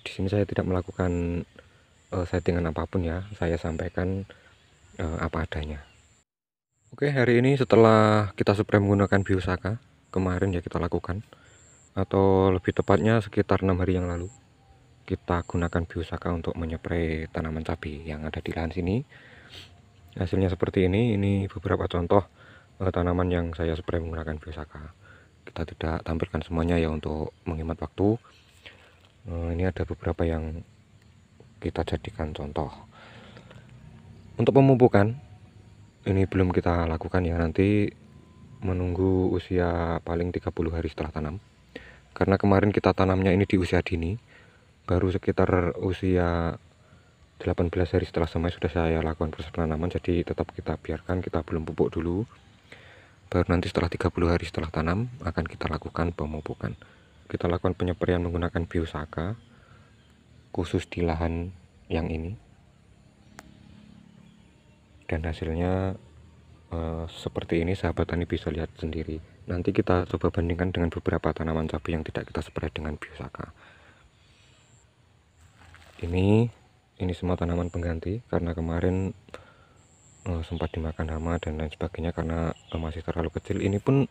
Di sini saya tidak melakukan settingan apapun ya, saya sampaikan apa adanya. Oke, hari ini setelah kita spray menggunakan Biosaka, kemarin ya kita lakukan, atau lebih tepatnya sekitar 6 hari yang lalu, kita gunakan Biosaka untuk menyepray tanaman cabai yang ada di lahan sini. Hasilnya seperti ini beberapa contoh tanaman yang saya spray menggunakan Biosaka. Kita tidak tampilkan semuanya ya untuk menghemat waktu. Ini ada beberapa yang kita jadikan contoh. Untuk pemupukan ini belum kita lakukan ya, nanti menunggu usia paling 30 hari setelah tanam, karena kemarin kita tanamnya ini di usia dini, baru sekitar usia 18 hari setelah semai sudah saya lakukan proses penanaman. Jadi tetap kita biarkan, kita belum pupuk dulu, baru nanti setelah 30 hari setelah tanam akan kita lakukan pemupukan. Kita lakukan penyeperian menggunakan Biosaka khusus di lahan yang ini, dan hasilnya seperti ini. Sahabat tani bisa lihat sendiri. Nanti kita coba bandingkan dengan beberapa tanaman cabai yang tidak kita spray dengan Biosaka. Ini semua tanaman pengganti karena kemarin sempat dimakan hama dan lain sebagainya karena masih terlalu kecil. Ini pun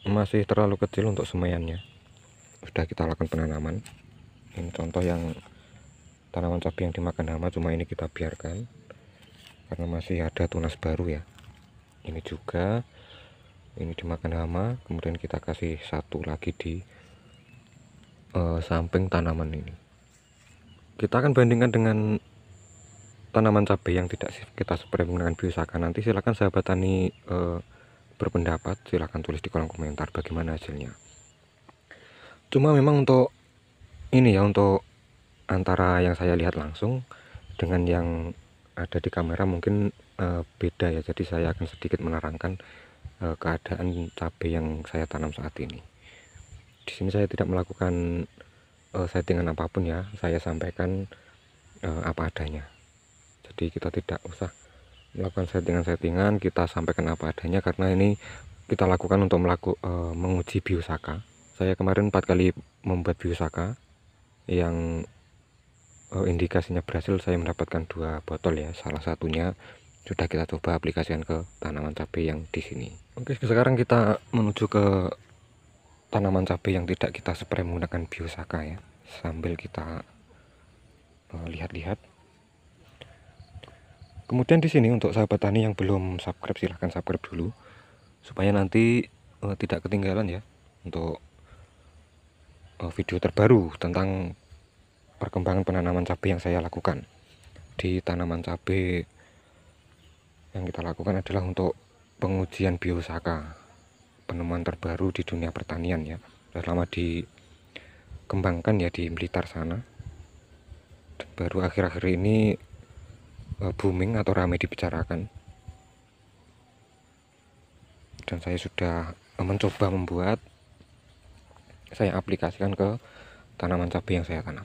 masih terlalu kecil untuk semaiannya. Sudah kita lakukan penanaman. Ini contoh yang tanaman cabai yang dimakan hama, cuma ini kita biarkan karena masih ada tunas baru ya. Ini juga ini dimakan hama, kemudian kita kasih satu lagi di samping tanaman ini. Kita akan bandingkan dengan tanaman cabai yang tidak kita spray menggunakan Biosaka. Nanti silakan sahabat tani berpendapat, silahkan tulis di kolom komentar bagaimana hasilnya. Cuma memang untuk ini ya, untuk antara yang saya lihat langsung dengan yang ada di kamera mungkin beda ya. Jadi saya akan sedikit menerangkan keadaan cabai yang saya tanam saat ini. Di sini saya tidak melakukan settingan apapun ya, saya sampaikan apa adanya. Jadi kita tidak usah melakukan settingan, kita sampaikan apa adanya karena ini kita lakukan untuk menguji Biosaka. Saya kemarin 4 kali membuat Biosaka yang indikasinya berhasil. Saya mendapatkan 2 botol ya, salah satunya sudah kita coba aplikasikan ke tanaman cabai yang di sini. Oke, sekarang kita menuju ke tanaman cabai yang tidak kita spray menggunakan Biosaka ya, sambil kita lihat-lihat. Kemudian di sini untuk sahabat tani yang belum subscribe, silahkan subscribe dulu supaya nanti tidak ketinggalan ya untuk video terbaru tentang perkembangan penanaman cabai yang saya lakukan. Di tanaman cabai yang kita lakukan adalah untuk pengujian Biosaka, penemuan terbaru di dunia pertanian ya, sudah lama dikembangkan ya di Blitar sana, dan baru akhir-akhir ini booming atau ramai dibicarakan, dan saya sudah mencoba membuat, saya aplikasikan ke tanaman cabai yang saya tanam.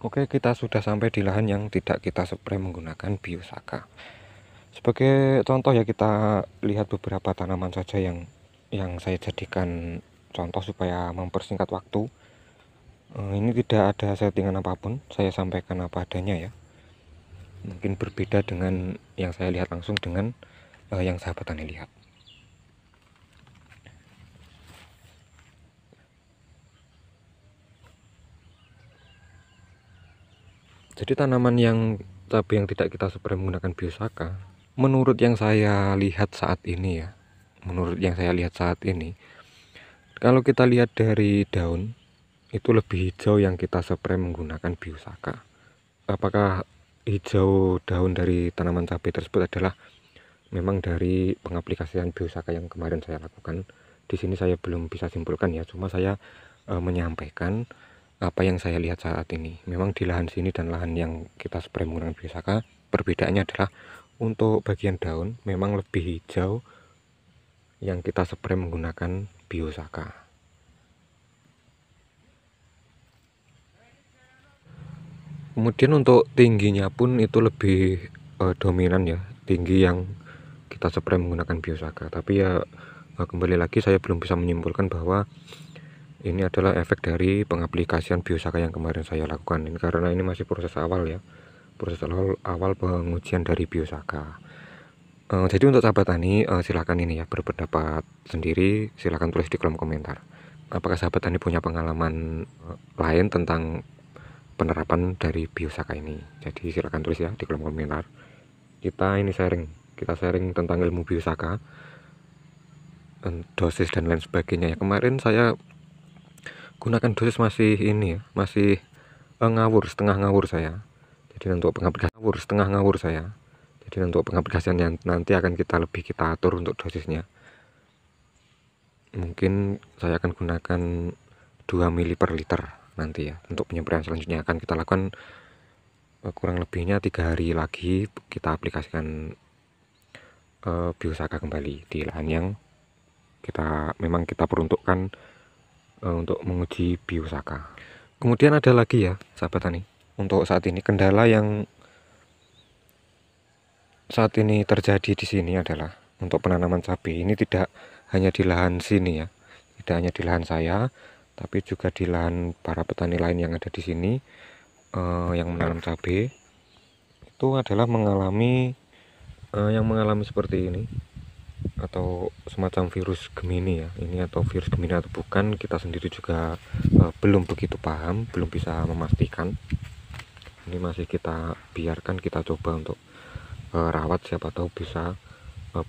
Oke, kita sudah sampai di lahan yang tidak kita spray menggunakan Biosaka. Sebagai contoh ya, kita lihat beberapa tanaman saja yang saya jadikan contoh supaya mempersingkat waktu. Ini tidak ada settingan apapun, saya sampaikan apa adanya ya. Mungkin berbeda dengan yang saya lihat langsung dengan yang sahabat tani lihat. Jadi tanaman yang cabai yang tidak kita spray menggunakan Biosaka, menurut yang saya lihat saat ini ya, kalau kita lihat dari daun itu lebih hijau yang kita spray menggunakan Biosaka. Apakah hijau daun dari tanaman cabai tersebut adalah memang dari pengaplikasian Biosaka yang kemarin saya lakukan? Di sini saya belum bisa simpulkan ya, cuma saya menyampaikan apa yang saya lihat saat ini. Memang di lahan sini dan lahan yang kita spray menggunakan Biosaka, perbedaannya adalah untuk bagian daun memang lebih hijau yang kita spray menggunakan Biosaka. Kemudian untuk tingginya pun itu lebih dominan ya, tinggi yang kita spray menggunakan Biosaka. Tapi ya kembali lagi saya belum bisa menyimpulkan bahwa Ini adalah efek dari pengaplikasian Biosaka yang kemarin saya lakukan. Ini karena ini masih proses awal ya, proses awal pengujian dari Biosaka. Jadi untuk sahabat tani, silahkan ini ya berpendapat sendiri, silahkan tulis di kolom komentar. Apakah sahabat tani punya pengalaman lain tentang penerapan dari Biosaka ini? Jadi silahkan tulis ya di kolom komentar. Kita sharing tentang ilmu Biosaka, dosis dan lain sebagainya ya. Kemarin saya gunakan dosis masih ini ya, masih setengah ngawur saya. Jadi untuk pengaplikasian yang nanti akan kita atur untuk dosisnya. Mungkin saya akan gunakan 2 mili per liter nanti ya. Untuk penyempraian selanjutnya akan kita lakukan kurang lebihnya 3 hari lagi, kita aplikasikan Biosaka kembali di lahan yang memang kita peruntukkan untuk menguji Biosaka. Kemudian ada lagi ya sahabat tani, untuk saat ini kendala yang saat ini terjadi di sini adalah untuk penanaman cabai ini tidak hanya di lahan sini ya, tidak hanya di lahan saya, tapi juga di lahan para petani lain yang ada di sini yang menanam cabai itu adalah mengalami seperti ini, atau semacam virus Gemini ya. Ini atau virus Gemini atau bukan, kita sendiri juga belum begitu paham, belum bisa memastikan. Ini masih kita biarkan, kita coba untuk rawat, siapa tahu bisa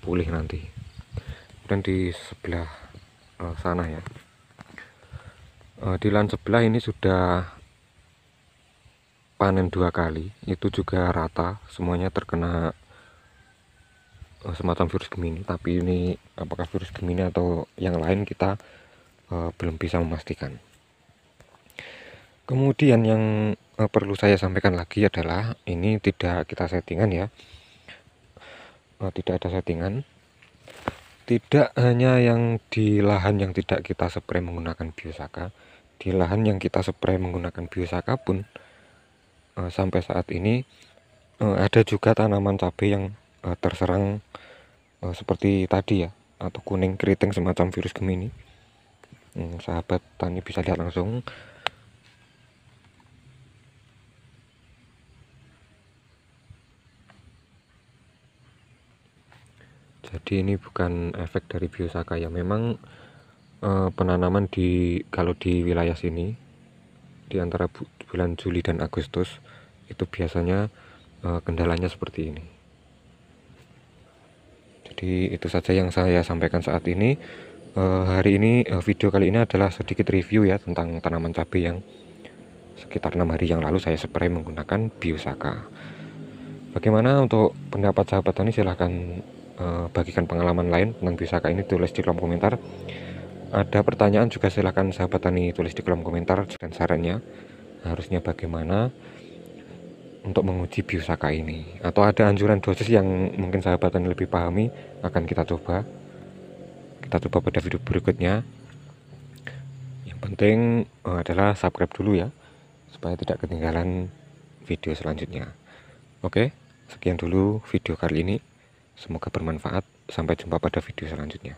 pulih nanti. Dan di sebelah sana ya, di lahan sebelah ini sudah panen 2 kali, itu juga rata semuanya terkena semacam virus Gemini, tapi ini apakah virus Gemini atau yang lain kita belum bisa memastikan. Kemudian yang perlu saya sampaikan lagi adalah ini tidak kita settingan ya, tidak ada settingan. Tidak hanya yang di lahan yang tidak kita spray menggunakan Biosaka, di lahan yang kita spray menggunakan Biosaka pun sampai saat ini ada juga tanaman cabai yang terserang seperti tadi ya, atau kuning keriting semacam virus Gemini. Sahabat tani bisa lihat langsung. Jadi ini bukan efek dari Biosaka ya, memang penanaman kalau di wilayah sini di antara bulan Juli dan Agustus itu biasanya kendalanya seperti ini. Jadi itu saja yang saya sampaikan saat ini. Hari ini video kali ini adalah sedikit review ya tentang tanaman cabai yang sekitar 6 hari yang lalu saya spray menggunakan Biosaka. Bagaimana untuk pendapat sahabat tani? Silahkan bagikan pengalaman lain tentang Biosaka ini, tulis di kolom komentar. Ada pertanyaan juga silahkan sahabat tani tulis di kolom komentar, dan sarannya harusnya bagaimana untuk menguji Biosaka ini, atau ada anjuran dosis yang mungkin sahabat tani lebih pahami, akan kita coba pada video berikutnya. Yang penting adalah subscribe dulu ya, supaya tidak ketinggalan video selanjutnya. Oke, sekian dulu video kali ini, semoga bermanfaat. Sampai jumpa pada video selanjutnya.